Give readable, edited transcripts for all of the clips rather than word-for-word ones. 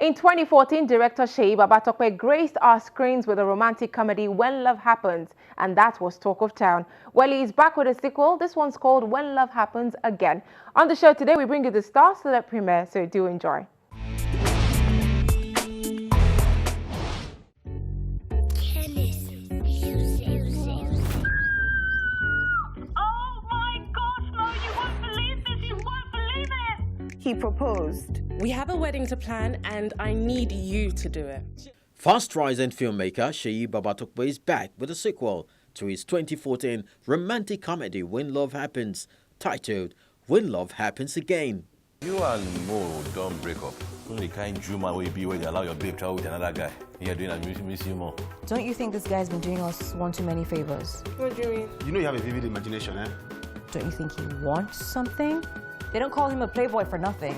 In 2014, director Seyi Babatope graced our screens with a romantic comedy, When Love Happens, and that was talk of town. Well, he's back with a sequel. This one's called When Love Happens Again. On the show today, we bring you the star select premiere, so do enjoy. He proposed. We have a wedding to plan and I need you to do it. Fast-rising filmmaker Seyi Babatope is back with a sequel to his 2014 romantic comedy When Love Happens, titled When Love Happens Again. You and Mo don't break up. Only the kind Juma will be where you allow your babe to travel with another guy. You're doing and miss you more. Don't you think this guy's been doing us one too many favors? What do you mean? You know you have a vivid imagination, eh? Don't you think he wants something? They don't call him a playboy for nothing.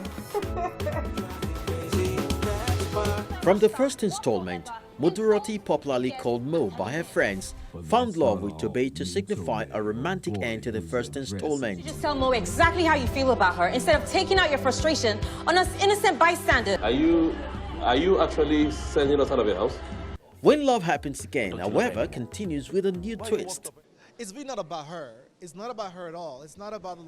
From the first installment, Dorothy, popularly called Mo by her friends, found love with Tobe to signify a romantic end to the first installment. You just tell Mo exactly how you feel about her instead of taking out your frustration on us innocent bystanders. Are you actually sending us out of your house? When Love Happens Again, however, continues with a new twist. It's really not about her. It's not about her at all. It's not about...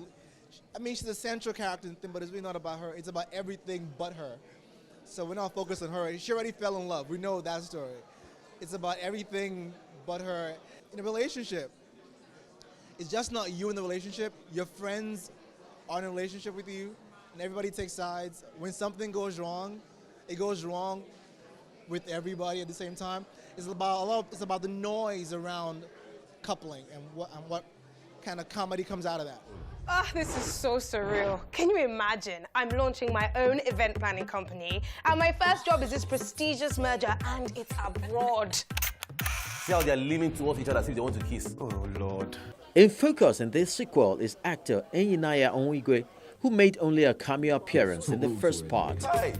I mean, she's a central character in the thing, but it's really not about her. It's about everything but her. So we're not focused on her. She already fell in love. We know that story. It's about everything but her. In a relationship, it's just not you in the relationship. Your friends are in a relationship with you, and everybody takes sides. When something goes wrong, it goes wrong with everybody at the same time. It's about the noise around coupling and what kind of comedy comes out of that. This is so surreal. Can you imagine? I'm launching my own event planning company, and my first job is this prestigious merger, and it's abroad. See how they're leaning towards each other as if they want to kiss. Oh, Lord. In focus in this sequel is actor Enyinaya Onwigwe, who made only a cameo appearance in the first part. Hey.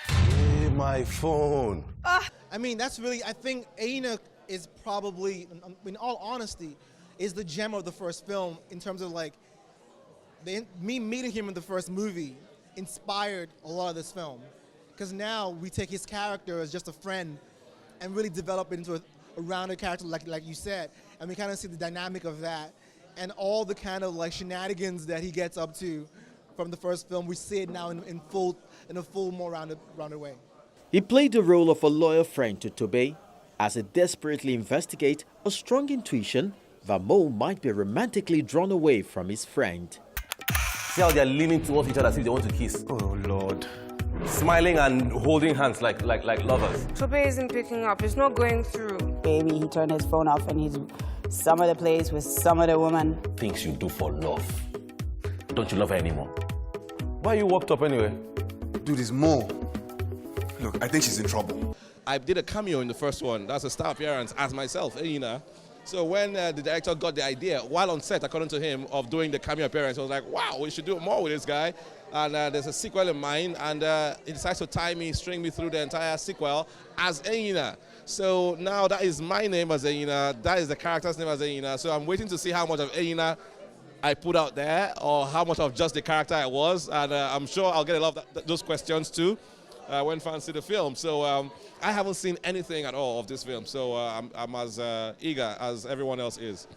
Hey, my phone. I mean, that's really, I think Aina is probably, in all honesty, is the gem of the first film in terms of like, me meeting him in the first movie inspired a lot of this film. Because now we take his character as just a friend and really develop it into a rounded character like you said. And we kind of see the dynamic of that and all the kind of like shenanigans that he gets up to from the first film. We see it now in a full, more rounded way. He played the role of a loyal friend to Tobe as he desperately investigates a strong intuition that Mo might be romantically drawn away from his friend. See how they're leaning towards each other as if they want to kiss. Oh, Lord. Smiling and holding hands like lovers. Tobe isn't picking up. It's not going through. Baby, he turned his phone off and he's some other place with some other woman. Things you do for love. Don't you love her anymore? Why are you worked up anyway? Dude, it's Mo. Look, I think she's in trouble. I did a cameo in the first one. That's a star appearance as myself, Eina. So when the director got the idea, while on set, according to him, of doing the cameo appearance, I was like, wow, we should do more with this guy. And there's a sequel in mind, and he decides to string me through the entire sequel as Eina. So now that is my name as Eina, that is the character's name as Eina. So I'm waiting to see how much of Eina I put out there, or how much of just the character I was. And I'm sure I'll get a lot of those questions too when fans see the film. So I haven't seen anything at all of this film, so I'm as eager as everyone else is.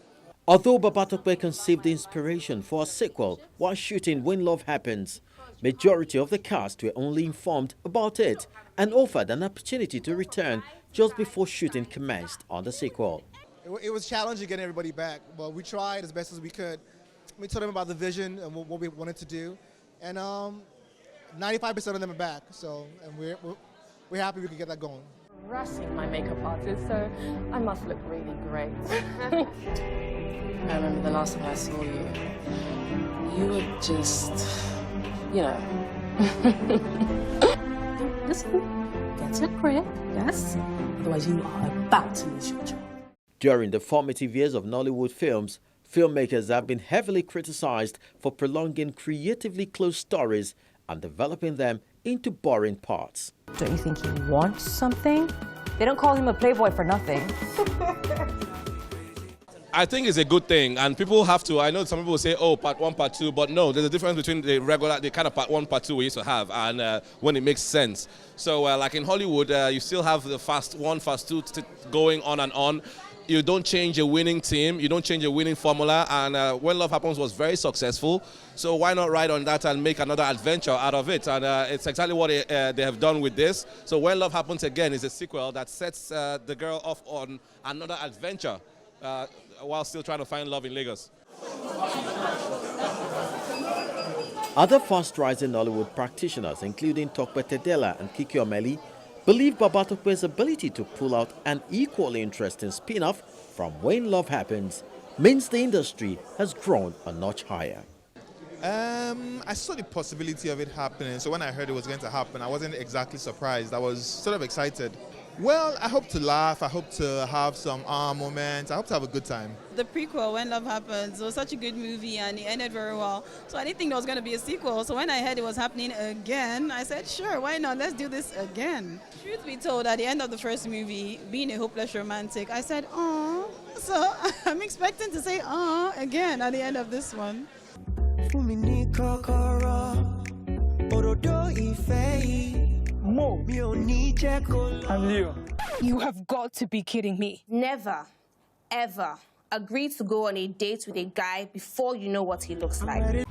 Although Babatope conceived the inspiration for a sequel while shooting When Love Happens, majority of the cast were only informed about it and offered an opportunity to return just before shooting commenced on the sequel. It was challenging getting everybody back, but we tried as best as we could. We told them about the vision and what we wanted to do, and 95% of them are back, so and we're happy we could get that going. Harassing my makeup artist, so I must look really great. I remember the last time I saw you. You were just, you know. Listen, get a grip, yes? Otherwise you are about to lose your job. During the formative years of Nollywood films, filmmakers have been heavily criticized for prolonging creatively close stories and developing them into boring parts. Don't you think he wants something? They don't call him a playboy for nothing. I think it's a good thing, and people have to. I know some people say, "Oh, part 1, part 2," but no, there's a difference between the kind of part 1, part 2 we used to have, and when it makes sense. So, like in Hollywood, you still have the fast 1, fast 2 going on and on. You don't change a winning team, you don't change a winning formula, and When Love Happens was very successful. So why not ride on that and make another adventure out of it? And it's exactly what they have done with this. So When Love Happens Again is a sequel that sets the girl off on another adventure while still trying to find love in Lagos. Other fast-rising Nollywood practitioners, including Tope Tedela and Kiki Omeli, believe Babatope's ability to pull out an equally interesting spin-off from When Love Happens means the industry has grown a notch higher. I saw the possibility of it happening, so when I heard it was going to happen, I wasn't exactly surprised. I was sort of excited. Well, I hope to laugh, I hope to have some moments, I hope to have a good time. The prequel, When Love Happens, was such a good movie and it ended very well. So I didn't think there was going to be a sequel. So when I heard it was happening again, I said, sure, why not? Let's do this again. Truth be told, at the end of the first movie, being a hopeless romantic, I said, "Aww." So I'm expecting to say, "Aww," again at the end of this one. You have got to be kidding me. Never, ever agree to go on a date with a guy before you know what he looks like.